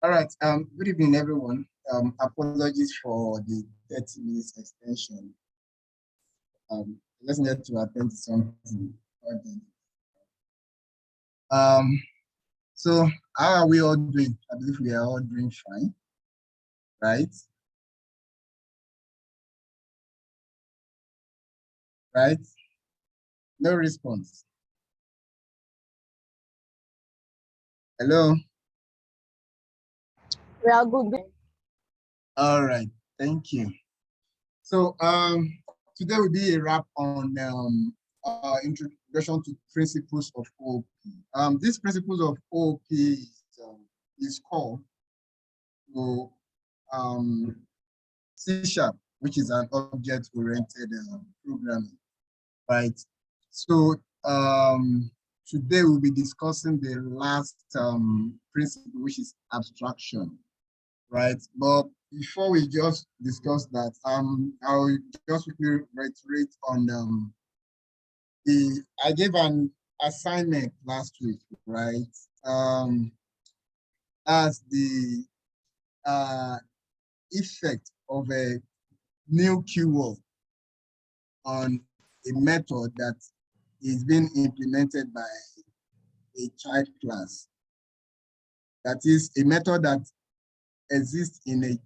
All right. Good evening, everyone. Apologies for the 30 minutes extension. Just needed to attend to something urgent. So how are we all doing? I believe we are all doing fine, right? Right? No response. Hello. We are good. All right. Thank you. So today will be a wrap on introduction to principles of OOP. These principles of OOP is called to C#, which is an object-oriented programming, right? So today we'll be discussing the last principle, which is abstraction, right? But before we just discuss that, I'll just quickly reiterate on I gave an assignment last week, right? As the effect of a new keyword on a method that is being implemented by a child class. That is a method that exists in a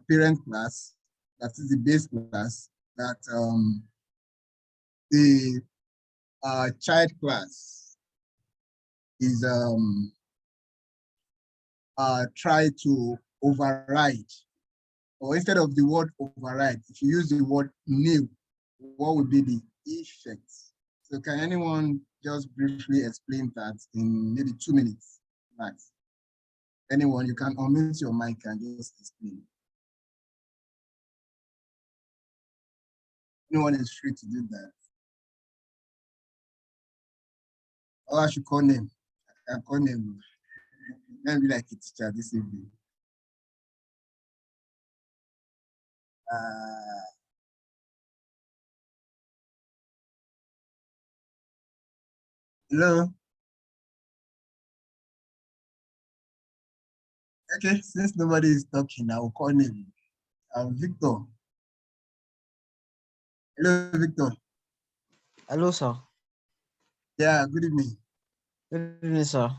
parent class, that is the base class, that the child class is try to override, or instead of the word override, if you use the word new, what would be the effects? So can anyone just briefly explain that in maybe 2 minutes max? Anyone, you can unmute your mic and just explain. No one is free to do that. Or I should call name. I can call name. Let me be like a teacher this evening. Hello. Okay, since nobody is talking, I will call name. Victor. Hello, Victor. Hello, sir. Yeah, good evening. Good evening, sir.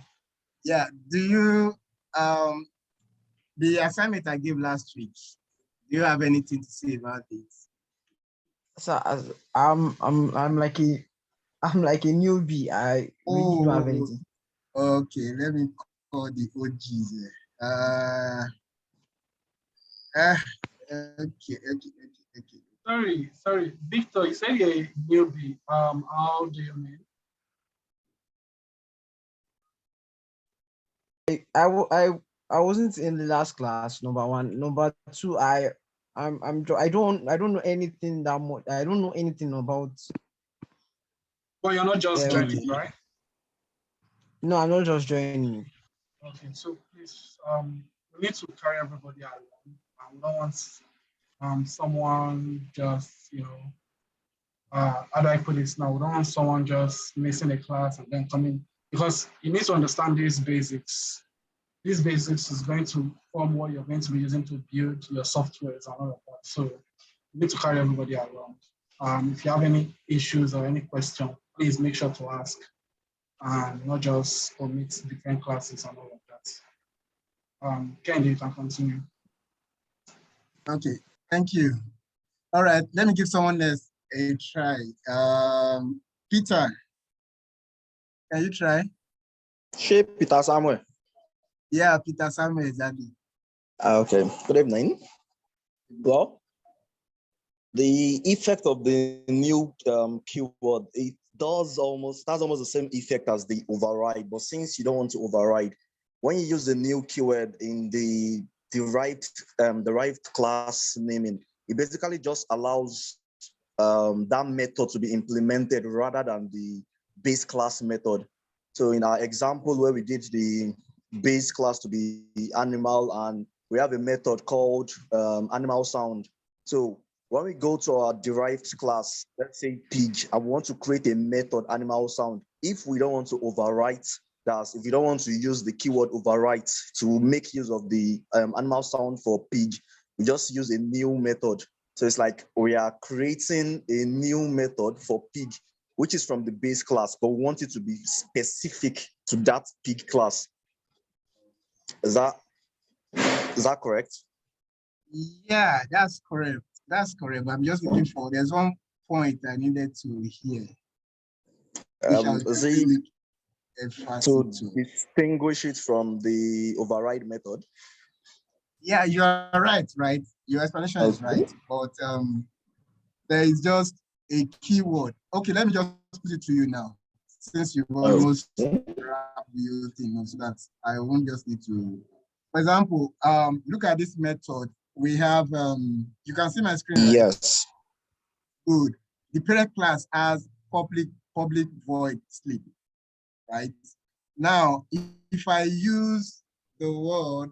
Yeah, do you the assignment I gave last week, do you have anything to say about it? Sir, I'm like a newbie. I really don't have anything. Okay, let me call the OGs. Okay. Sorry, Victor, you said you're a newbie. How do you mean? I wasn't in the last class. Number one. Number two, I don't know anything that much. I don't know anything about. But you're not just joining, right? No, I'm not just joining. Okay, so please, we need to carry everybody along. We don't want someone just, how do I put this now? We don't want someone just missing a class and then coming, because you need to understand these basics. These basics is going to form what you're going to be using to build your softwares and all of that. So you need to carry everybody along. If you have any issues or any question, please make sure to ask and not just omit different classes and all of that. Kendi, you can continue. Okay, thank you. All right, let me give someone else a try. Peter, can you try? Sure, Peter Samuel. Yeah, Peter Samuel, exactly. Okay, good evening. Well, the effect of the new keyword, has almost the same effect as the override, but since you don't want to override, when you use the new keyword in the derived class naming, it basically just allows that method to be implemented rather than the base class method. So in our example where we did the base class to be animal, and we have a method called animal sound. So when we go to our derived class, let's say pig, I want to create a method animal sound. If we don't want to overwrite That's if you don't want to use the keyword overwrite to make use of the animal sound for pig, we just use a new method. So it's like we are creating a new method for pig, which is from the base class, but we want it to be specific to that pig class. Is that correct? Yeah, that's correct. That's correct. But I'm just looking for, there's one point I needed to hear. Which I was really to distinguish it from the override method. Yeah, you are right, right? Your explanation is right. But there is just a keyword. Okay, let me just put it to you now. Since you've almost wrapped the thing, so that I won't just need to. For example, look at this method. We have, you can see my screen, right? Yes. Good. The parent class has public void sleep, right? Now, if I use the word,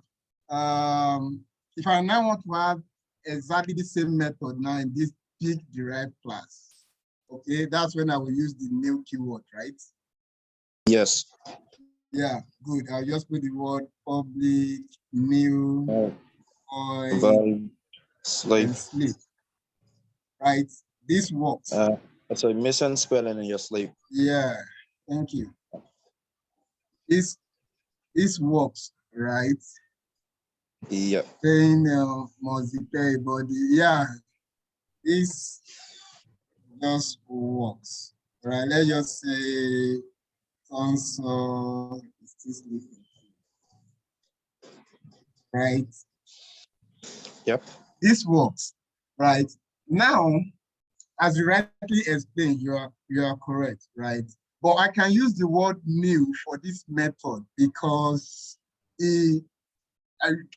if I now want to have exactly the same method now in this big derived class, okay, that's when I will use the new keyword, right? Yes. Yeah, good. I'll just put the word public new void sleep. And sleep, right? This works. So missing spelling in your sleep. Yeah, thank you. This works, right? Yeah. Saying multi-pay body, yeah, this just works, right? Let's just say console is this right? Yep. This works, right? Now, as you rightly explained, you are correct, right? But I can use the word new for this method because can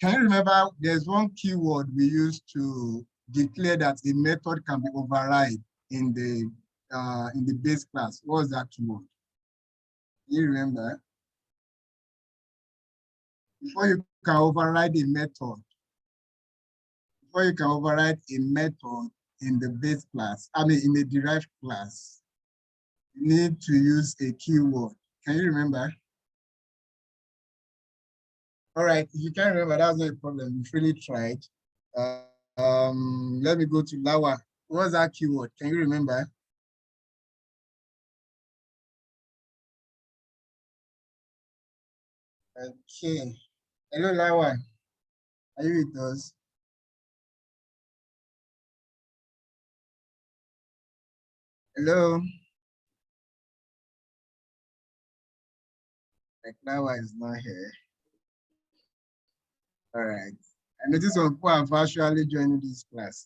you remember there's one keyword we use to declare that a method can be override in the base class? What was that keyword? Do you remember? Before you can override a method, in the base class, I mean in the derived class, you need to use a keyword. Can you remember? All right, if you can't remember, that's not a problem. You've really tried. Let me go to Lawa. What was that keyword? Can you remember? Okay. Hello, Lawa. Are you with us? Hello. Like Lawa is not here. All right. I noticed some people are virtually joining this class.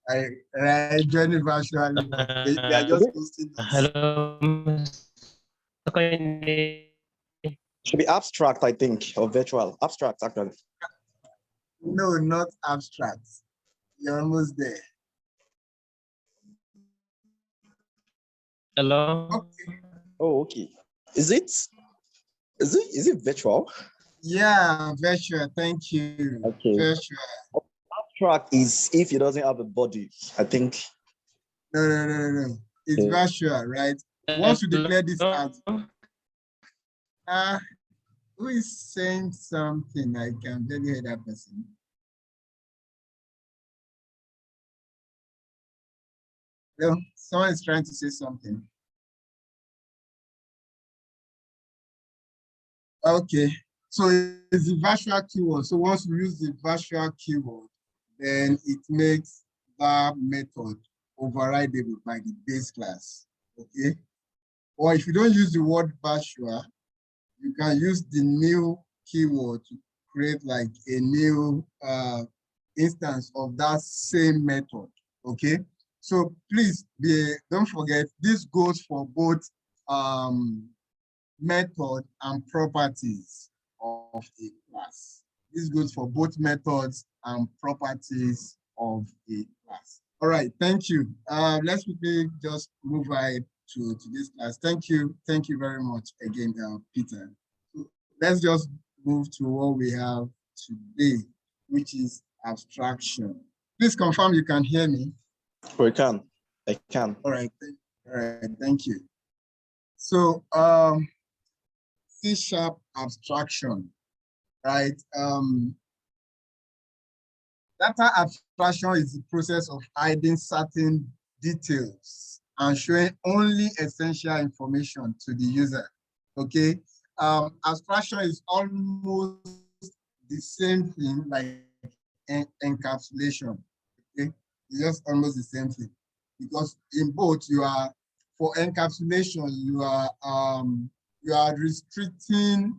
I joined it virtually. They are just posting this. Hello. Should be abstract, I think, or virtual. Abstract, actually. No, not abstract. You're almost there. Hello. Okay. Oh, okay. Is it virtual? Yeah, virtual. Thank you. Okay. Virtual. Abstract is if it doesn't have a body, I think. No. It's virtual, right? Once you declare this as who is saying something? I can barely hear that person. No, someone is trying to say something. Okay, so it's the virtual keyword. So once you use the virtual keyword, then it makes that method overridable by the base class. Okay. Or if you don't use the word virtual, you can use the new keyword to create like a new instance of that same method. Okay. So please don't forget, this goes for both method and properties of a class. This goes for both methods and properties of a class. All right, thank you. Let's quickly just move ahead to this class. Thank you very much again, Peter. So let's just move to what we have today, which is abstraction. Please confirm you can hear me. I can. All right, thank you. So C# abstraction, right? Data abstraction is the process of hiding certain details and showing only essential information to the user. Okay. Abstraction is almost the same thing like encapsulation. Okay, it's just almost the same thing because in both for encapsulation you are restricting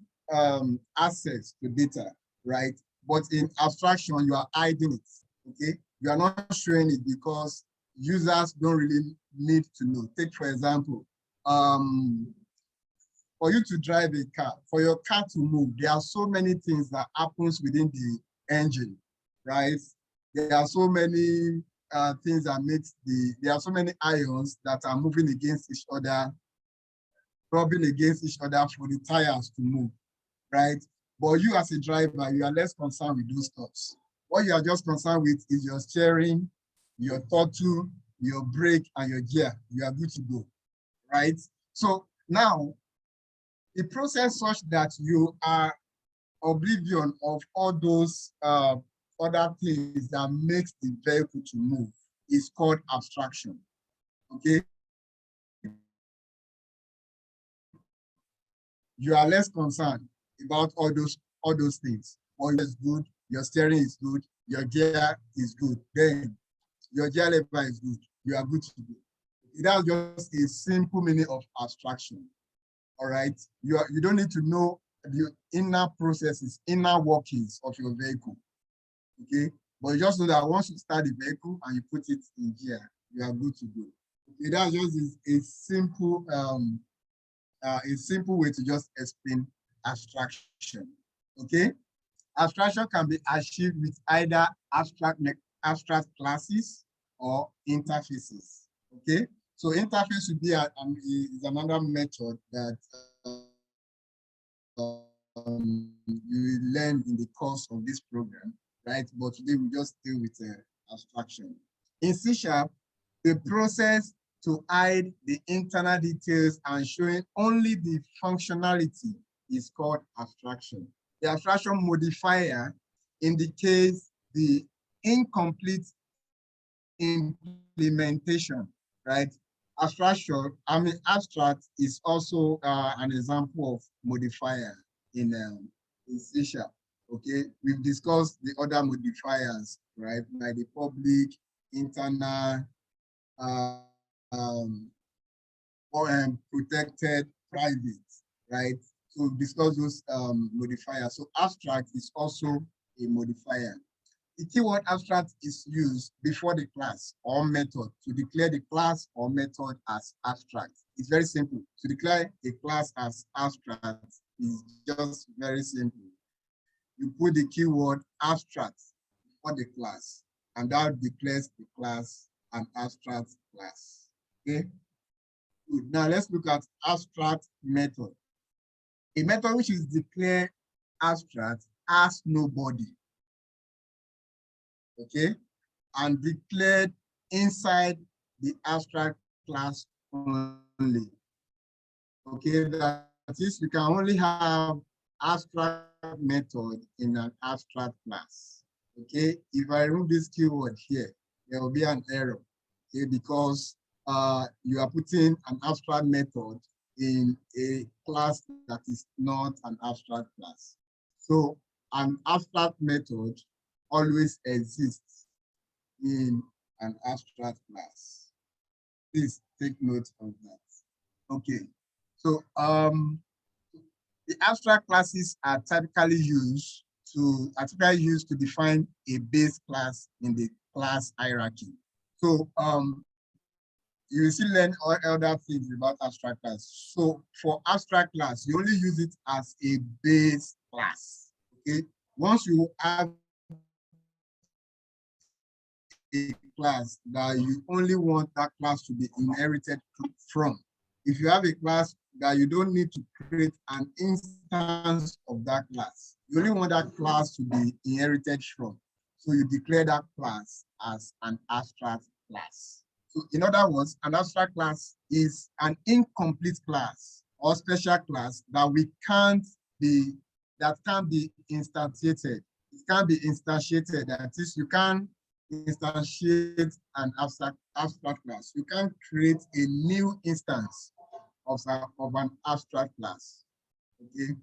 access to data, right? But in abstraction you are hiding it. Okay, you are not showing it because users don't really need to know. Take for example, for you to drive a car, for your car to move, there are so many things that happens within the engine, right? There are so many things that there are so many ions that are moving against each other, rubbing against each other for the tires to move, right? But you as a driver, you are less concerned with those stuff. What you are just concerned with is your steering, your throttle, your brake, and your gear. You are good to go, right? So now, the process such that you are oblivion of all those other things that makes the vehicle to move is called abstraction. Okay. You are less concerned about all those things. All is good, your steering is good, your gear is good, then your gear lever is good, you are good to go. That's just a simple meaning of abstraction. All right, you don't need to know the inner processes, inner workings of your vehicle. Okay, but you just know that once you start the vehicle and you put it in gear, you are good to go. Okay, that's just a simple way to just explain abstraction. Okay, abstraction can be achieved with either abstract classes or interfaces. Okay, so interface would be is another method that you learn in the course of this program, right? But today we just deal with abstraction. In C#, the process to hide the internal details and showing only the functionality is called abstraction. The abstraction modifier indicates the incomplete implementation, right? Abstract is also an example of modifier in C#. Okay, we've discussed the other modifiers, right? Like the public, internal, or protected, private, right? So we've discussed those modifiers. So abstract is also a modifier. The keyword abstract is used before the class or method to declare the class or method as abstract. It's very simple. To declare a class as abstract is just very simple. You put the keyword abstract before the class, and that declares the class an abstract class. Okay? Good. Now let's look at abstract method. A method which is declared abstract has no body. Okay, and declared inside the abstract class only. Okay, that is, you can only have abstract method in an abstract class. Okay, if I remove this keyword here, there will be an error. Okay, because you are putting an abstract method in a class that is not an abstract class. So an abstract method always exists in an abstract class. Please take note of that. Okay, so the abstract classes are typically used to define a base class in the class hierarchy. So you will still learn all other things about abstract class. So for abstract class, you only use it as a base class. Okay, once you have a class that you only want that class to be inherited from. If you have a class that you don't need to create an instance of that class, you only want that class to be inherited from. So you declare that class as an abstract class. So in other words, an abstract class is an incomplete class or special class that can't be instantiated. It can't be instantiated. That is, you can't instantiate an abstract class. You can't create a new instance of an abstract class. Okay.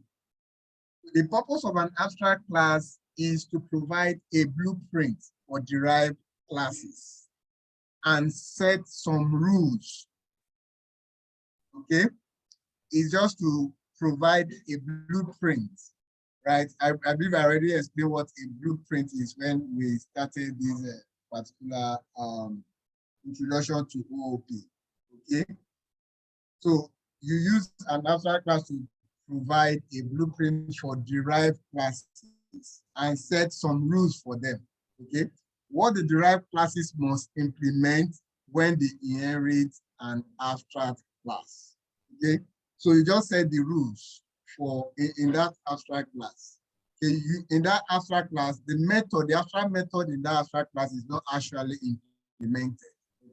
The purpose of an abstract class is to provide a blueprint for derived classes and set some rules. Okay, it's just to provide a blueprint, right? I believe I already explained what a blueprint is when we started this particular introduction to OOP. Okay, so you use an abstract class to provide a blueprint for derived classes and set some rules for them. Okay, what the derived classes must implement when they inherit an abstract class. Okay, so you just set the rules for in that abstract class. Okay, in that abstract class, the abstract method in that abstract class is not actually implemented.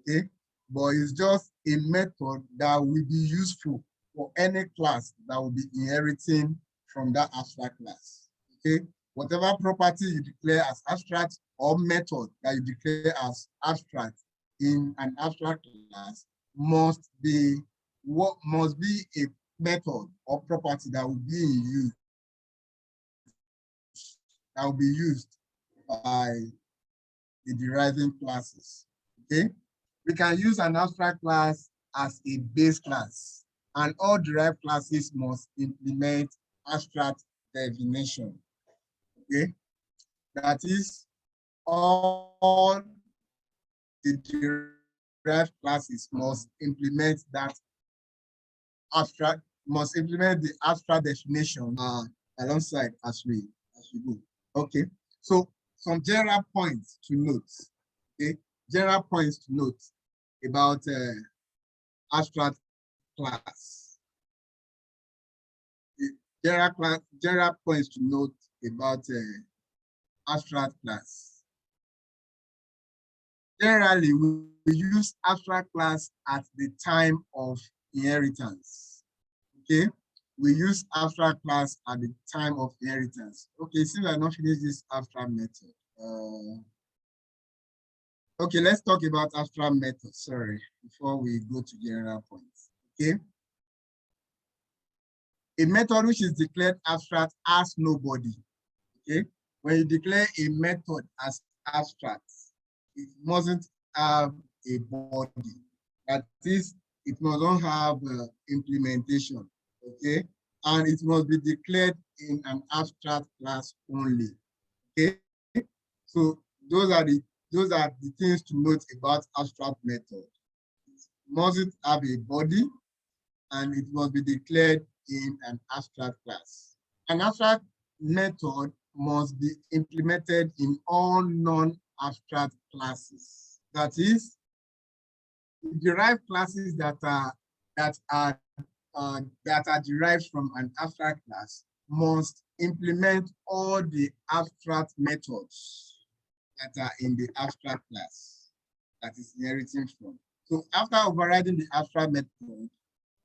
Okay, but it's just a method that will be useful for any class that will be inheriting from that abstract class. Okay, whatever property you declare as abstract or method that you declare as abstract in an abstract class must be a method or property that will be in use, that will be used by the deriving classes. Okay, we can use an abstract class as a base class, and all derived classes must implement abstract definition. Okay, that is, all the derived classes must implement the abstract definition alongside as we go. Okay, so some general points to note. Okay, general points to note about abstract class. General points to note about abstract class. Generally, we use abstract class at the time of inheritance. Okay, we use abstract class at the time of inheritance. Okay, since I not finished this abstract method. Okay, let's talk about abstract method, sorry, before we go to general points. Okay. A method which is declared abstract has no body. Okay. When you declare a method as abstract, it mustn't have a body. That is, it must not have implementation. Okay. And it must be declared in an abstract class only. Okay. So those are the things to note about abstract method. It mustn't have a body, and it must be declared in an abstract class. An abstract method must be implemented in all non-abstract classes. That is, derived classes that are derived from an abstract class must implement all the abstract methods that are in the abstract class that is inheriting from. So after overriding the abstract method,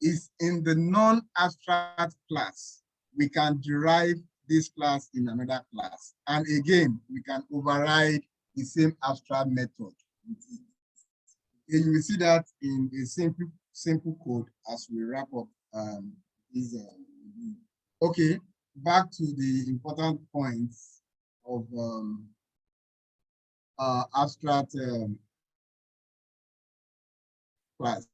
is in the non-abstract class, we can derive this class in another class. And again, we can override the same abstract method. And you will see that in a simple code as we wrap up this. Okay, back to the important points of abstract class.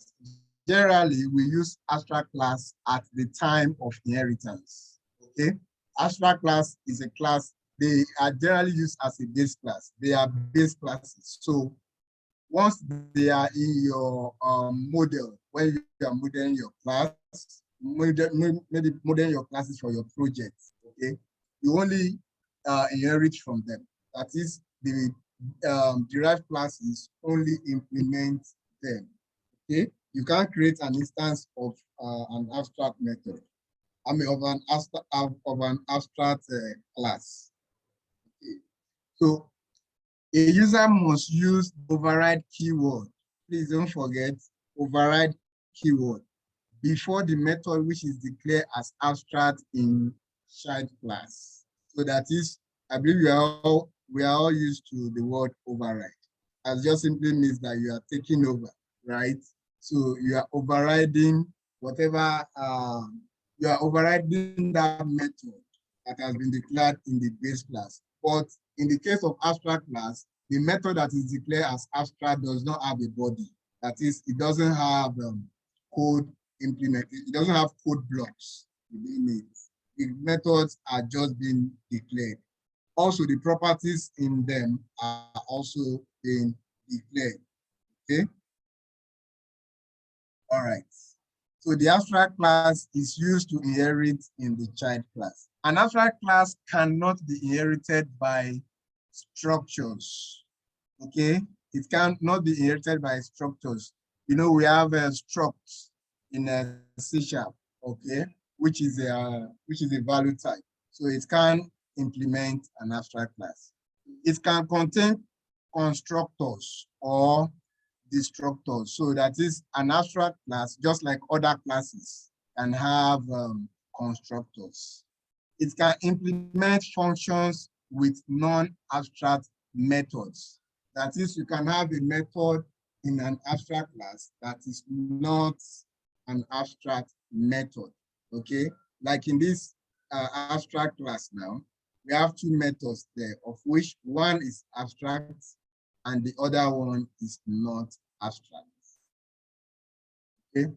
Generally, we use abstract class at the time of inheritance. Okay, abstract class is a class. They are generally used as a base class. They are base classes. So once they are in your model, when you are modeling your class, maybe modeling your classes for your project, okay, you only inherit from them. That is, the derived classes only implement them. Okay, you can't create an instance of an abstract method. I mean, of an abstract class. Okay. So a user must use override keyword. Please don't forget override keyword before the method which is declared as abstract in child class. So that is, I believe we are all used to the word override. As just simply means that you are taking over, right? So you are overriding whatever, you are overriding that method that has been declared in the base class. But in the case of abstract class, the method that is declared as abstract does not have a body. That is, it doesn't have code implemented. It doesn't have code blocks within it. The methods are just being declared. Also, the properties in them are also being declared. Okay. All right. So the abstract class is used to inherit in the child class. An abstract class cannot be inherited by structures. Okay. It cannot be inherited by structures. You know, we have a struct in a C#, okay, which is a value type. So it can implement an abstract class. It can contain constructors or destructors. So that is an abstract class, just like other classes can have constructors. It can implement functions with non-abstract methods. That is, you can have a method in an abstract class that is not an abstract method, okay? Like in this abstract class now, we have two methods there, of which one is abstract and the other one is not abstract, okay?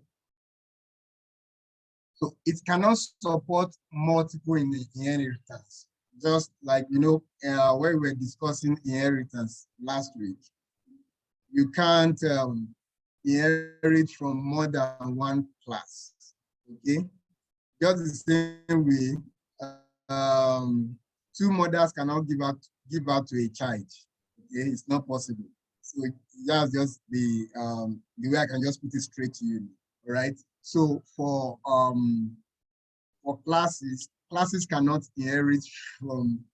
So it cannot support multiple inheritance. Just like, you know, when we were discussing inheritance last week, you can't inherit from more than one class, okay? Just the same way, two mothers cannot give out to a child, okay? It's not possible. So that's just the way I can just put it straight to you, all right? So for classes cannot inherit from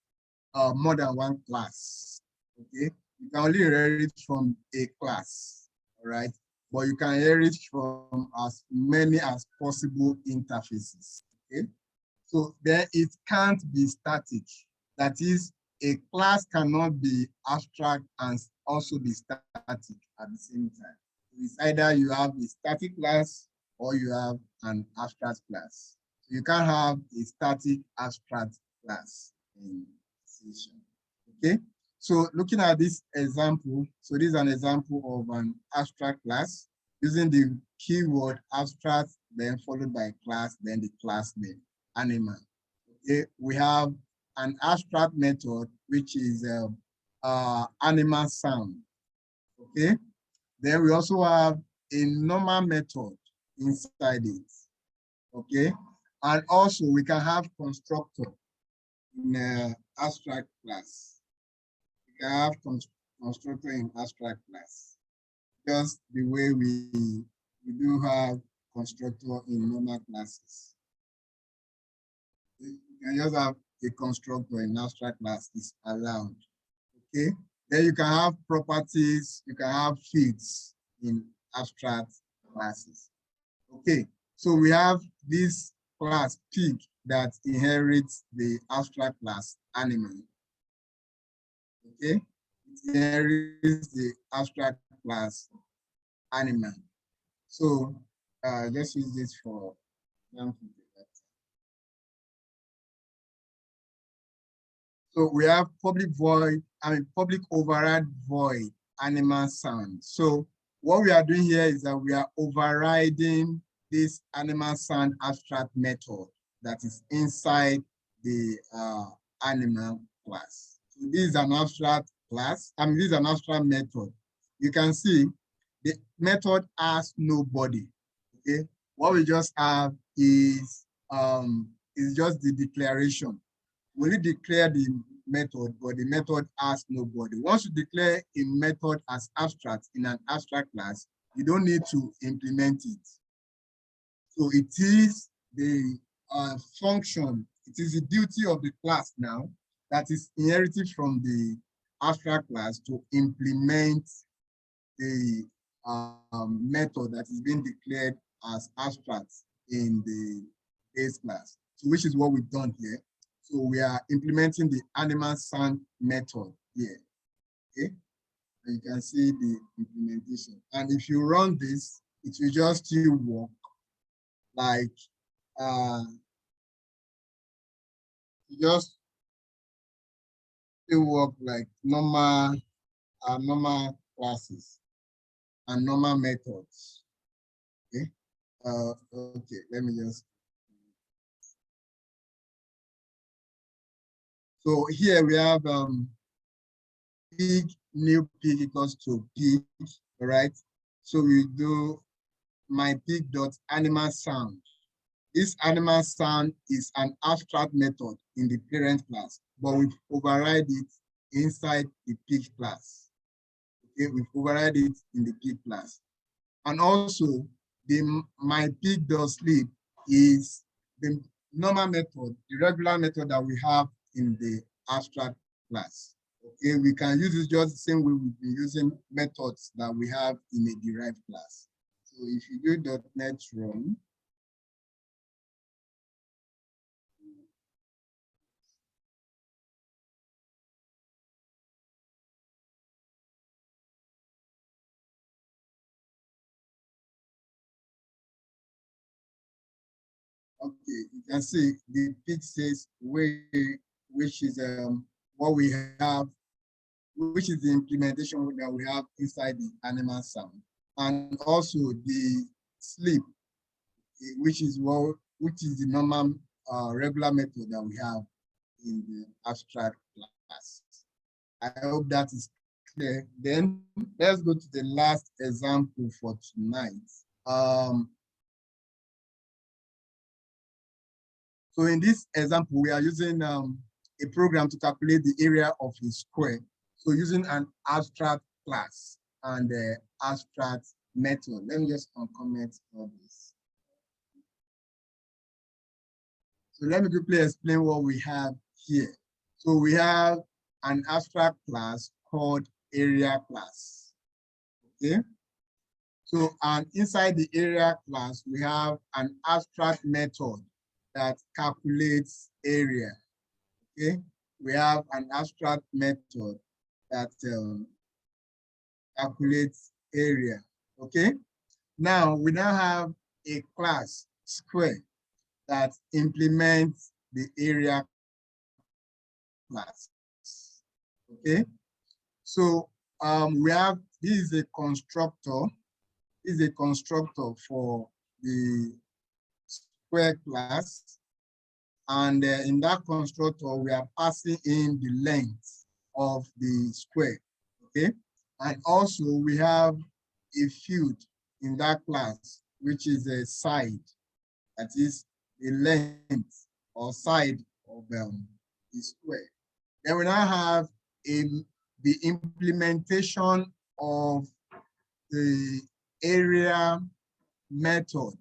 more than one class, okay? You can only inherit from a class, all right? But you can inherit from as many as possible interfaces, okay? So then it can't be static. That is, a class cannot be abstract and also be static at the same time. It's either you have a static class or you have an abstract class. So you can't have a static abstract class in C#. Okay, so looking at this example, so this is an example of an abstract class using the keyword abstract, then followed by class, then the class name, animal. Okay, we have an abstract method, which is animal sound. Okay, then we also have a normal method inside it. Okay, and also we can have constructor in abstract class. We can have constructor in abstract class, just the way we do have constructor in normal classes. You can just have a constructor in abstract class is allowed. Okay, then you can have properties, you can have fields in abstract classes. Okay, so we have this class pig that inherits the abstract class animal. Okay, it inherits the abstract class animal. So let's use this for example. So we have public override void animal sound. So what we are doing here is that we are overriding this animal sound abstract method that is inside the animal class. So this is an abstract class. This is an abstract method. You can see the method has no body. Okay, what we just have is just the declaration. We declare the method, but the method has no body. Once you declare a method as abstract in an abstract class, you don't need to implement it. So it is the function, it is the duty of the class now that is inherited from the abstract class to implement the method that is being declared as abstract in the base class, so which is what we've done here. So we are implementing the animal sound method here. Okay, and you can see the implementation. And if you run this, it will just still work like just still work like normal normal classes and normal methods. Okay. Okay, let me just. So here we have pig, new pig equals to pig, all right? So we do my pig dot animal sound. This animal sound is an abstract method in the parent class, but we override it inside the pig class. Okay, we override it in the pig class. And also the my pig does sleep is the normal method, the regular method that we have in the abstract class. Okay, we can use it just the same way we've been using methods that we have in a derived class. So if you do .NET run, okay, you can see the pig says which is what we have, which is the implementation that we have inside the animal sound, and also the sleep, which is the normal regular method that we have in the abstract class. I hope that is clear. Then let's go to the last example for tonight. So in this example, we are using a program to calculate the area of a square. So using an abstract class and the abstract method. Let me just uncomment all this. So let me quickly explain what we have here. So we have an abstract class called area class. Okay. So and inside the area class, we have an abstract method that calculates area. Okay. We have an abstract method that calculates area. Okay. Now we now have a class square that implements the area class. Okay. So we have this is a constructor. This is a constructor for the square class. And in that constructor, we are passing in the length of the square. Okay. And also we have a field in that class, which is a side, that is the length or side of the square. Then we now have the implementation of the area method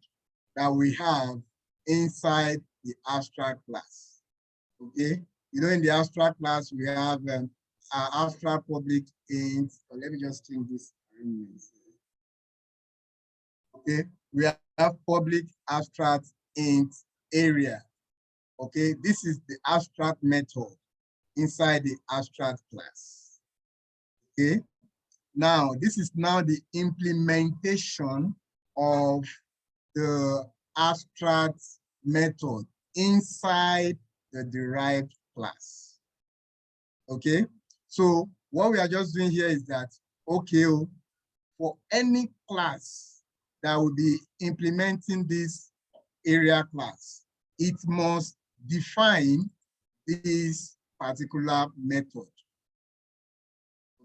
that we have inside the abstract class. Okay, you know, in the abstract class we have our abstract public int. Let me just change this. Okay, we have public abstract int area. Okay, this is the abstract method inside the abstract class. Okay, now this is now the implementation of the abstract method inside the derived class. Okay, so what we are just doing here is that, okay, for any class that will be implementing this area class, it must define this particular method.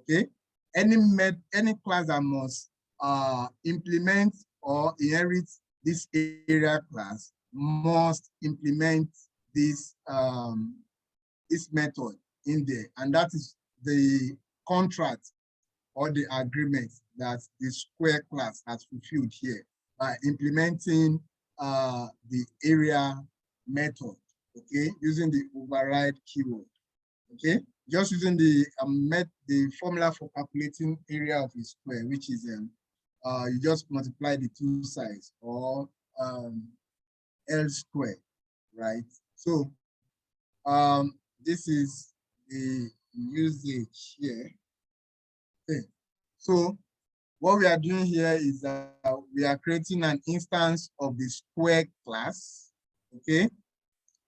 Okay, any class that must implement or inherit this area class must implement this this method in there, and that is the contract or the agreement that the square class has fulfilled here by implementing the area method. Okay, using the override keyword. Okay, just using the formula for calculating area of a square, which is you just multiply the two sides, or L squared, right? So this is the usage here. Okay. So what we are doing here is that we are creating an instance of the square class, okay?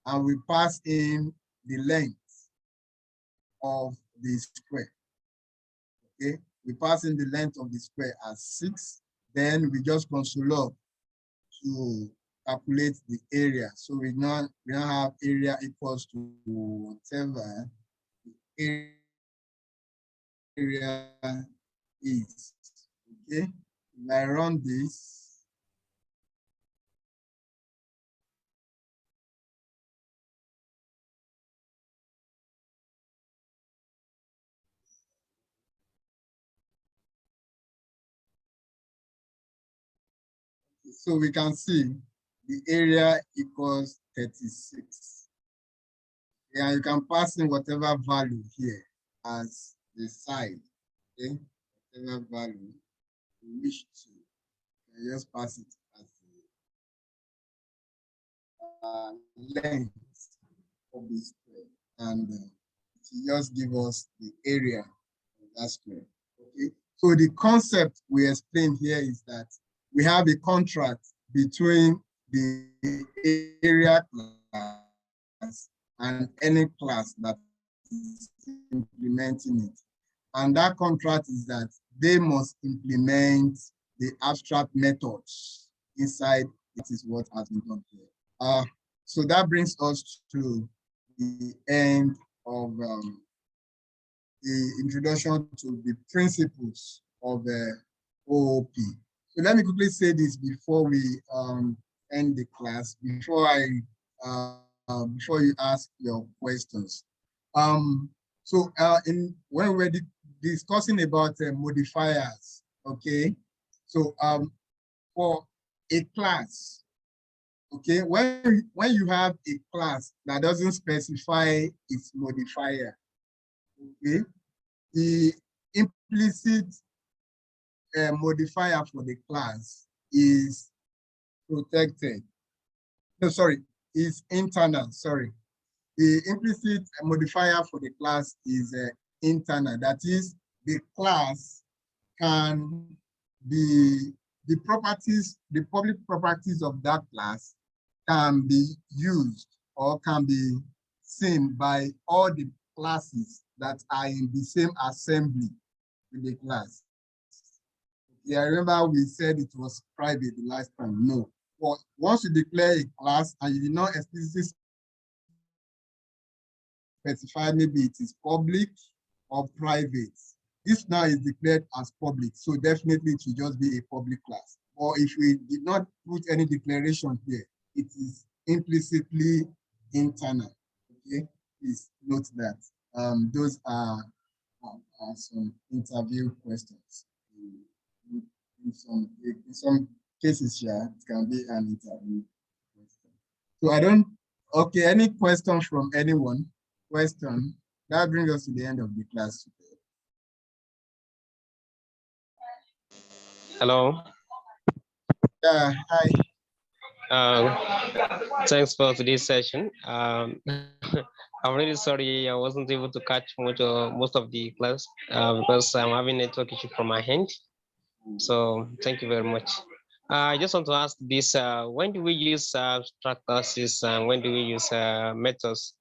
And we pass in the length of the square, okay? We pass in the length of the square as 6. Then we just console log to calculate the area. So we now have area equals to whatever the area is, okay? If I run this, so we can see the area equals 36. Yeah, you can pass in whatever value here as the side, okay? Whatever value you wish to, you just pass it as the length of the square, and it just give us the area of that square, okay? So the concept we explained here is that we have a contract between the area class and any class that is implementing it. And that contract is that they must implement the abstract methods inside. That is what has been done here. So that brings us to the end of the introduction to the principles of the OOP. So let me quickly say this before we end the class, before you ask your questions. When we're discussing about modifiers, okay? So for a class, okay, when you have a class that doesn't specify its modifier, okay, the implicit modifier for the class is protected. No, sorry, is internal, sorry. The implicit modifier for the class is internal. That is, the class can be, the properties, the public properties of that class can be used or can be seen by all the classes that are in the same assembly with the class. Yeah, I remember we said it was private the last time. No. But once you declare a class and you did not explicitly specify, maybe it is public or private, this now is declared as public. So definitely it will just be a public class. Or if we did not put any declaration here, it is implicitly internal. Okay, please note that. Those are some interview questions. In some cases, yeah, it can be an interview question. So okay, any questions from anyone? Question? That brings us to the end of the class today. Hello. Yeah, hi. Thanks for today's session. I'm really sorry I wasn't able to catch most of the class because I'm having a network issue from my end. So thank you very much. I just want to ask this, when do we use abstract classes and when do we use methods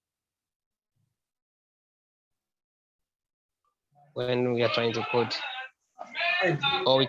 when we are trying to code? Or we